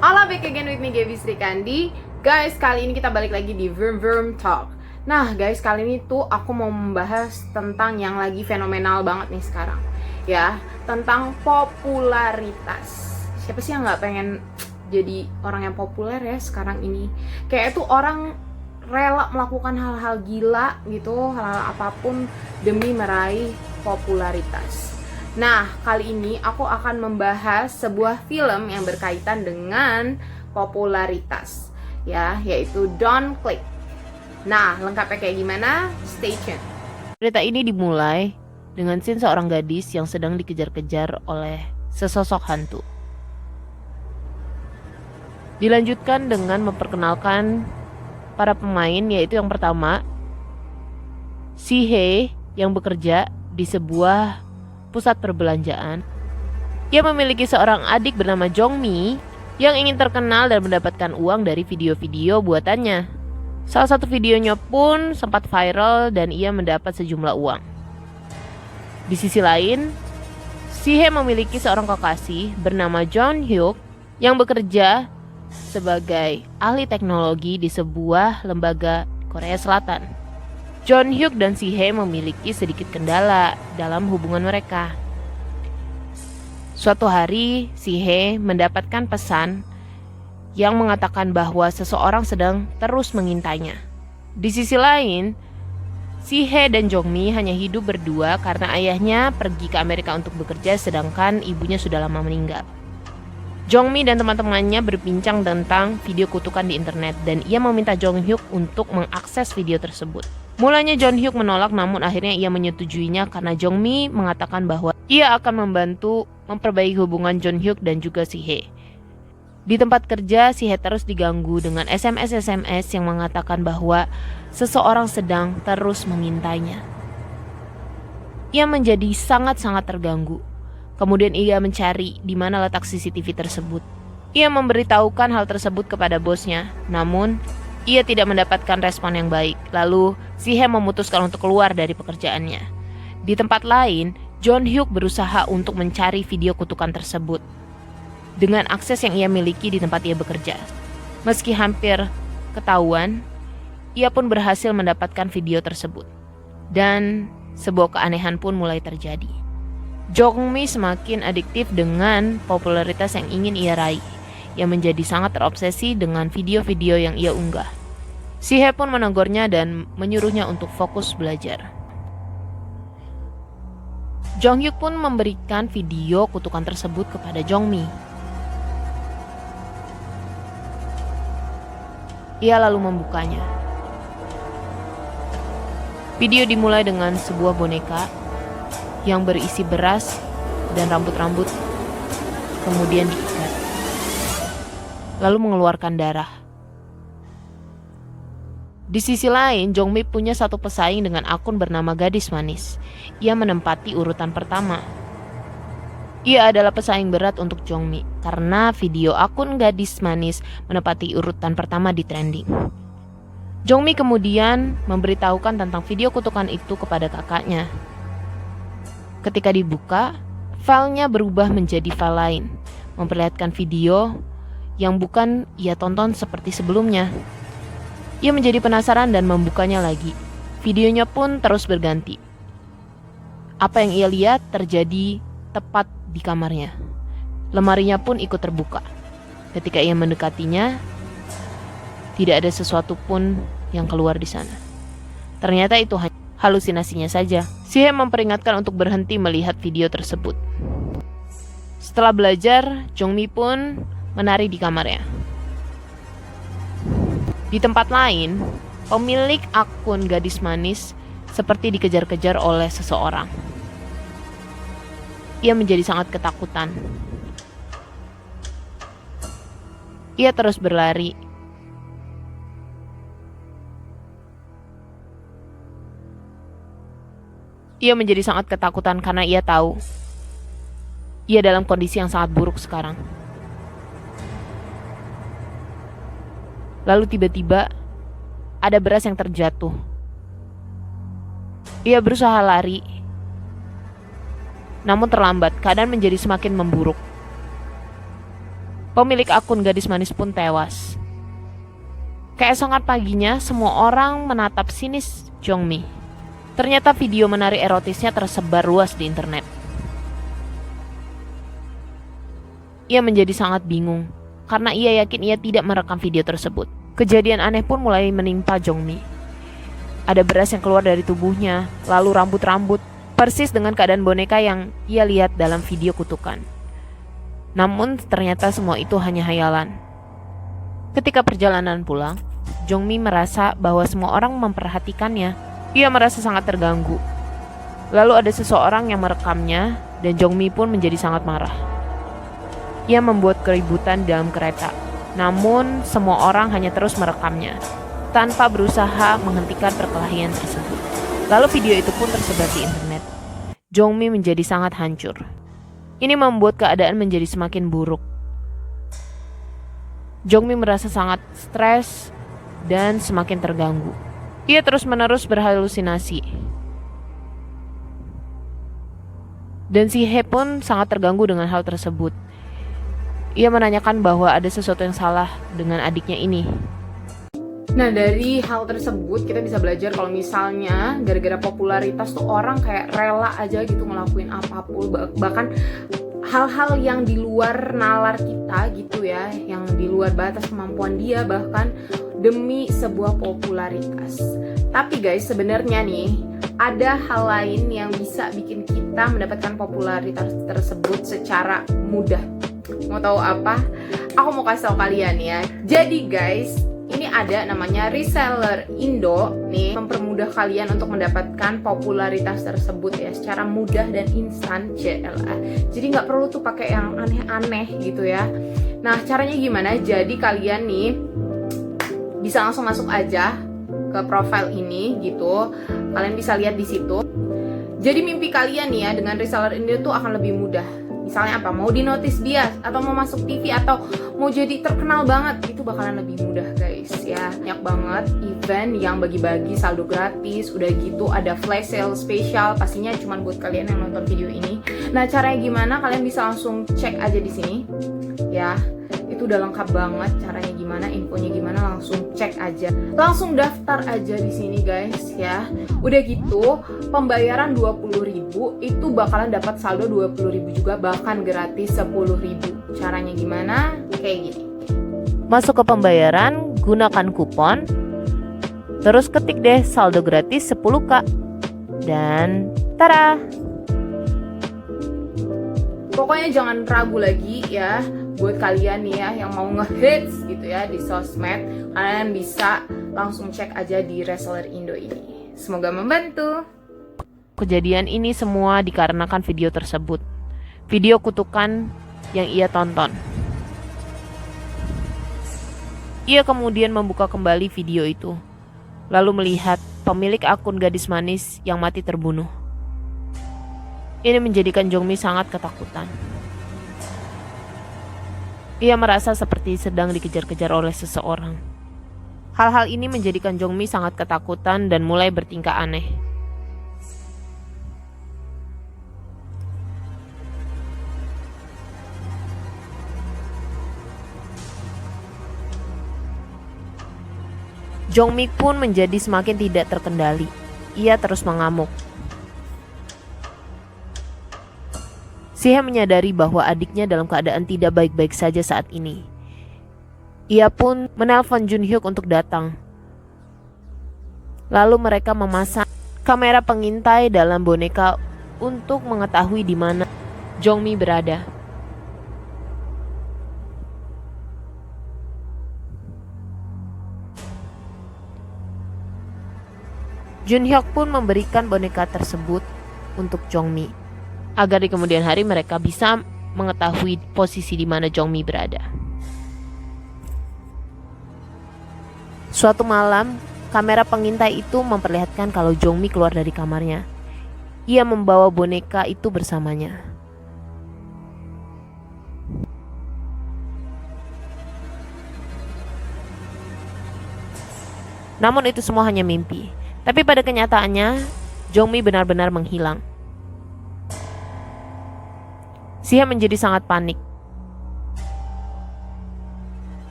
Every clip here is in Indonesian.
Halo, back again with me, Gaby Sri Kandi. Guys, kali ini kita balik lagi di Vroom Talk. Nah guys, kali ini tuh aku mau membahas tentang yang lagi fenomenal banget nih sekarang. Ya, tentang popularitas. Siapa sih yang gak pengen jadi orang yang populer ya sekarang ini? Kayak itu orang rela melakukan hal-hal gila gitu, hal-hal apapun demi meraih popularitas. Nah, kali ini aku akan membahas sebuah film yang berkaitan dengan popularitas, ya, yaitu Don't Click. Nah, lengkapnya kayak gimana? Stay tuned. Cerita ini dimulai dengan scene seorang gadis yang sedang dikejar-kejar oleh sesosok hantu. Dilanjutkan dengan memperkenalkan para pemain, yaitu yang pertama, Si-hye yang bekerja di sebuah pusat perbelanjaan. Ia memiliki seorang adik bernama Jong-mi yang ingin terkenal dan mendapatkan uang dari video-video buatannya. Salah satu videonya pun sempat viral dan ia mendapat sejumlah uang. Di sisi lain, Si-hye memiliki seorang kekasih bernama Jong-hyuk yang bekerja sebagai ahli teknologi di sebuah lembaga Korea Selatan. Jong-hyuk dan Si-hye memiliki sedikit kendala dalam hubungan mereka. Suatu hari, Si-hye mendapatkan pesan yang mengatakan bahwa seseorang sedang terus mengintainya. Di sisi lain, Si-hye dan Jong-mi hanya hidup berdua karena ayahnya pergi ke Amerika untuk bekerja sedangkan ibunya sudah lama meninggal. Jong-mi dan teman-temannya berbincang tentang video kutukan di internet dan ia meminta Jong-hyuk untuk mengakses video tersebut. Mulanya Jong-hyuk menolak, namun akhirnya ia menyetujuinya karena Jong-mi mengatakan bahwa ia akan membantu memperbaiki hubungan Jong-hyuk dan juga Si-hye. Di tempat kerja, Si-hye terus diganggu dengan SMS yang mengatakan bahwa seseorang sedang terus mengintainya. Ia menjadi sangat-sangat terganggu. Kemudian ia mencari di mana letak CCTV tersebut. Ia memberitahukan hal tersebut kepada bosnya, namun ia tidak mendapatkan respon yang baik. Lalu Si-hye memutuskan untuk keluar dari pekerjaannya. Di tempat lain, Jong-hyuk berusaha untuk mencari video kutukan tersebut dengan akses yang ia miliki di tempat ia bekerja. Meski hampir ketahuan, ia pun berhasil mendapatkan video tersebut. Dan sebuah keanehan pun mulai terjadi. Jong-mi semakin adiktif dengan popularitas yang ingin ia raih. Ia menjadi sangat terobsesi dengan video-video yang ia unggah. Si-hye pun menegurnya dan menyuruhnya untuk fokus belajar. Jong-hyuk pun memberikan video kutukan tersebut kepada Jong-mi. Ia lalu membukanya. Video dimulai dengan sebuah boneka yang berisi beras dan rambut-rambut, kemudian diikat, lalu mengeluarkan darah. Di sisi lain, Jong-mi punya satu pesaing dengan akun bernama Gadis Manis. Ia menempati urutan pertama. Ia adalah pesaing berat untuk Jong-mi karena video akun Gadis Manis menempati urutan pertama di trending. Jong-mi kemudian memberitahukan tentang video kutukan itu kepada kakaknya. Ketika dibuka, filenya berubah menjadi file lain, memperlihatkan video yang bukan ia tonton seperti sebelumnya. Ia menjadi penasaran dan membukanya lagi. Videonya pun terus berganti. Apa yang ia lihat terjadi tepat di kamarnya. Lemarinya pun ikut terbuka. Ketika ia mendekatinya, tidak ada sesuatu pun yang keluar di sana. Ternyata itu hanya halusinasinya saja. Si-hye memperingatkan untuk berhenti melihat video tersebut. Setelah belajar, Jong-mi pun menari di kamarnya. Di tempat lain, pemilik akun Gadis Manis seperti dikejar-kejar oleh seseorang. Ia menjadi sangat ketakutan. Ia terus berlari. Ia menjadi sangat ketakutan karena ia tahu ia dalam kondisi yang sangat buruk sekarang. Lalu tiba-tiba ada beras yang terjatuh. Ia berusaha lari, namun terlambat. Keadaan menjadi semakin memburuk. Pemilik akun gadis manis pun tewas. Keesokan paginya, semua orang menatap sinis Jongmi. Ternyata video menari erotisnya tersebar luas di internet. Ia menjadi sangat bingung, karena ia yakin ia tidak merekam video tersebut. Kejadian aneh pun mulai menimpa Jongmi. Ada beras yang keluar dari tubuhnya, lalu rambut-rambut, persis dengan keadaan boneka yang ia lihat dalam video kutukan. Namun ternyata semua itu hanya hayalan. Ketika perjalanan pulang, Jongmi merasa bahwa semua orang memperhatikannya. Ia merasa sangat terganggu. Lalu ada seseorang yang merekamnya dan Jongmi pun menjadi sangat marah. Ia membuat keributan dalam kereta. Namun semua orang hanya terus merekamnya tanpa berusaha menghentikan perkelahian tersebut. Lalu video itu pun tersebar di internet. Jongmi menjadi sangat hancur. Ini membuat keadaan menjadi semakin buruk. Jongmi merasa sangat stres dan semakin terganggu. Ia terus-menerus berhalusinasi. Dan si He pun sangat terganggu dengan hal tersebut. Ia menanyakan bahwa ada sesuatu yang salah dengan adiknya ini. Nah, dari hal tersebut kita bisa belajar kalau misalnya gara-gara popularitas tuh orang kayak rela aja gitu ngelakuin apapun, bahkan hal-hal yang di luar nalar kita gitu ya, yang di luar batas kemampuan dia, bahkan demi sebuah popularitas. Tapi guys, sebenarnya nih ada hal lain yang bisa bikin kita mendapatkan popularitas tersebut secara mudah. Mau tahu apa? Aku mau kasih tahu kalian ya. Jadi guys, ini ada namanya reseller Indo nih, mempermudah kalian untuk mendapatkan popularitas tersebut ya secara mudah dan instan. Jadi nggak perlu tuh pakai yang aneh-aneh gitu ya. Nah, caranya gimana? Jadi kalian nih bisa langsung masuk aja ke profile ini gitu. Kalian bisa lihat di situ. Jadi mimpi kalian nih ya dengan reseller Indo tuh akan lebih mudah. Misalnya apa? Mau di notice dia, atau mau masuk TV, atau mau jadi terkenal banget, itu bakalan lebih mudah guys ya. Banyak banget event yang bagi-bagi saldo gratis. Udah gitu ada flash sale spesial, pastinya cuma buat kalian yang nonton video ini. Nah, caranya gimana? Kalian bisa langsung cek aja di sini ya. Itu udah lengkap banget caranya gimana, infonya gimana, langsung cek aja. Langsung daftar aja di sini guys ya. Udah gitu, pembayaran 20.000 itu bakalan dapat saldo 20.000 juga, bahkan gratis 10.000. Caranya gimana? Kayak gini. Masuk ke pembayaran, gunakan kupon, terus ketik deh saldo gratis 10k. Dan tada! Pokoknya jangan ragu lagi ya. Buat kalian nih ya yang mau ngehits gitu ya di sosmed, kalian bisa langsung cek aja di reseller Indo ini. Semoga membantu. Kejadian ini semua dikarenakan video tersebut. Video kutukan yang ia tonton. Ia kemudian membuka kembali video itu, lalu melihat pemilik akun gadis manis yang mati terbunuh. Ini menjadikan Jongmi sangat ketakutan. Ia merasa seperti sedang dikejar-kejar oleh seseorang. Hal-hal ini menjadikan Jongmi sangat ketakutan dan mulai bertingkah aneh. Jongmi pun menjadi semakin tidak terkendali. Ia terus mengamuk. Si He menyadari bahwa adiknya dalam keadaan tidak baik-baik saja saat ini. Ia pun menelpon Jun Hyuk untuk datang. Lalu mereka memasang kamera pengintai dalam boneka untuk mengetahui di mana Jongmi berada. Jun Hyuk pun memberikan boneka tersebut untuk Jongmi, agar di kemudian hari mereka bisa mengetahui posisi di mana Jongmi berada. Suatu malam, kamera pengintai itu memperlihatkan kalau Jongmi keluar dari kamarnya. Ia membawa boneka itu bersamanya. Namun itu semua hanya mimpi. Tapi pada kenyataannya, Jongmi benar-benar menghilang. Si He menjadi sangat panik.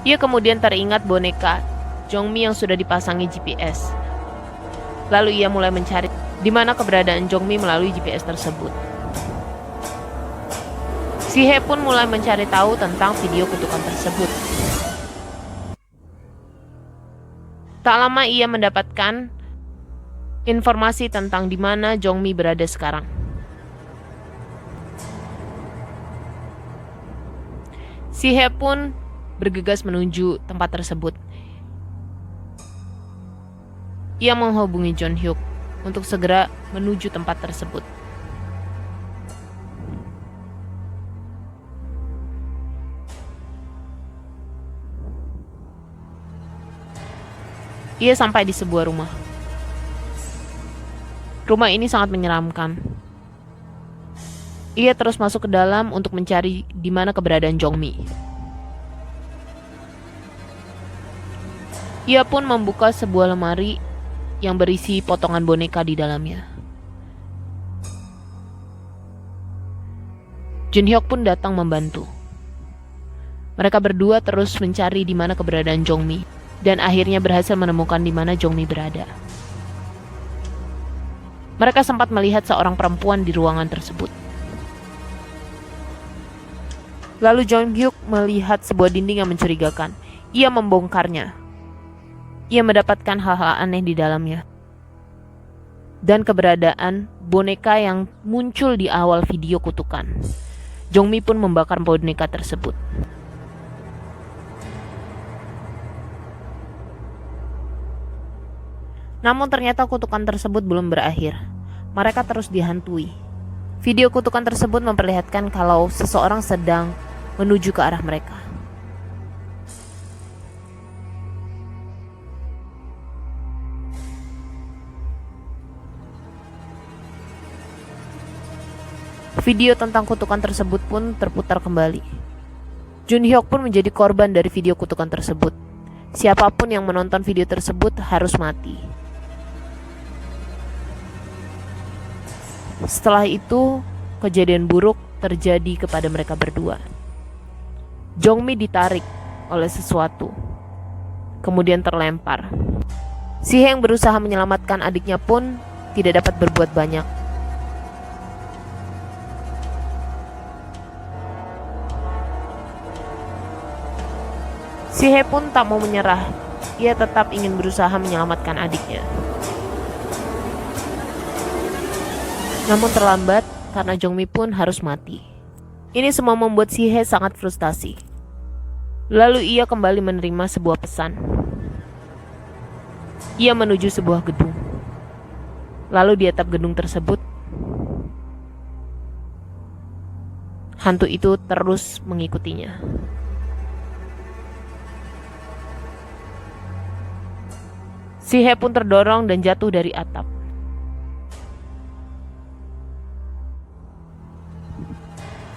Ia kemudian teringat boneka Jongmi yang sudah dipasangi GPS. Lalu ia mulai mencari di mana keberadaan Jongmi melalui GPS tersebut. Si-hye pun mulai mencari tahu tentang video kutukan tersebut. Tak lama ia mendapatkan informasi tentang di mana Jongmi berada sekarang. Si-hye pun bergegas menuju tempat tersebut. Ia menghubungi Jong-hyuk untuk segera menuju tempat tersebut. Ia sampai di sebuah rumah. Rumah ini sangat menyeramkan. Ia terus masuk ke dalam untuk mencari di mana keberadaan Jongmi. Ia pun membuka sebuah lemari yang berisi potongan boneka di dalamnya. Jun-hyuk pun datang membantu. Mereka berdua terus mencari di mana keberadaan Jongmi dan akhirnya berhasil menemukan di mana Jongmi berada. Mereka sempat melihat seorang perempuan di ruangan tersebut. Lalu Jong-hyuk melihat sebuah dinding yang mencurigakan. Ia membongkarnya. Ia mendapatkan hal-hal aneh di dalamnya. Dan keberadaan boneka yang muncul di awal video kutukan. Jongmi pun membakar boneka tersebut. Namun ternyata kutukan tersebut belum berakhir. Mereka terus dihantui. Video kutukan tersebut memperlihatkan kalau seseorang sedang menuju ke arah mereka. Video tentang kutukan tersebut pun terputar kembali. Jun-hyuk pun menjadi korban dari video kutukan tersebut. Siapapun yang menonton video tersebut harus mati. Setelah itu, kejadian buruk terjadi kepada mereka berdua. Jongmi ditarik oleh sesuatu, kemudian terlempar. Si-hye yang berusaha menyelamatkan adiknya pun tidak dapat berbuat banyak. Si-hye pun tak mau menyerah. Ia tetap ingin berusaha menyelamatkan adiknya. Namun terlambat karena Jongmi pun harus mati. Ini semua membuat Si-hye sangat frustasi. Lalu ia kembali menerima sebuah pesan. Ia menuju sebuah gedung. Lalu di atap gedung tersebut, hantu itu terus mengikutinya. Si-hye pun terdorong dan jatuh dari atap.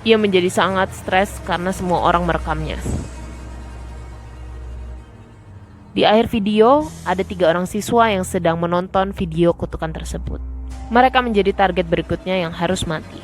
Ia menjadi sangat stres karena semua orang merekamnya. Di akhir video, ada 3 orang siswa yang sedang menonton video kutukan tersebut. Mereka menjadi target berikutnya yang harus mati.